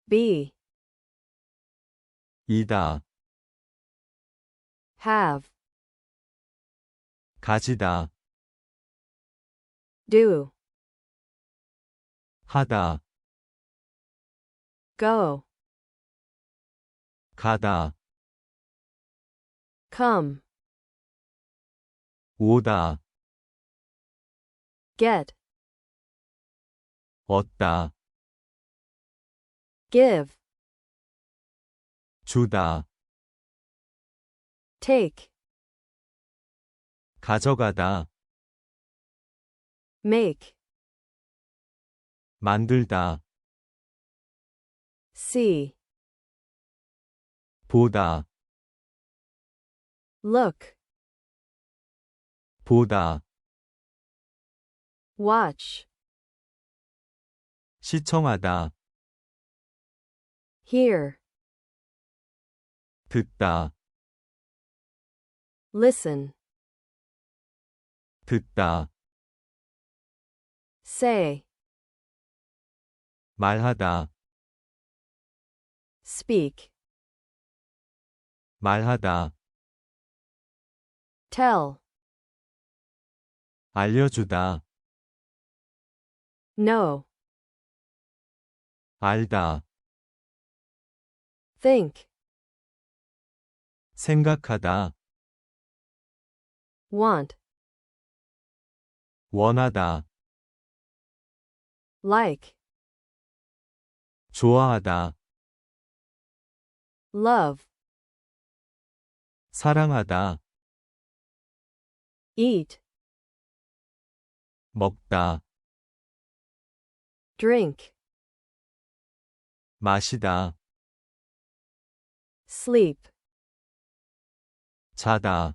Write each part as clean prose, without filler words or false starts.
be, 이다, have, 가지다, do, 하다, go, 가다, come, 오다, get, 얻다, give, 주다, take, 가져가다, make, 만들다, see, 보다, look, 보다, watch, 시청하다, hear, 듣다, listen, 듣다, say, 말하다, speak, 말하다, tell, 알려주다, know, 알다, think, 생각하다, want, 원하다, like, 좋아하다, love, 사랑하다, eat, 먹다, drink, 마시다, sleep, 자다,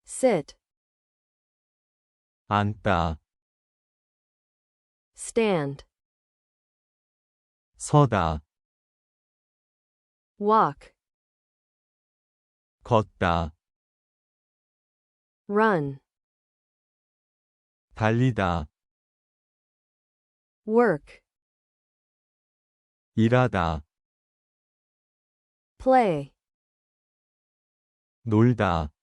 sit, 앉다, stand, 서다, walk, 걷다, run, 달리다, work, 일하다, play, 놀다,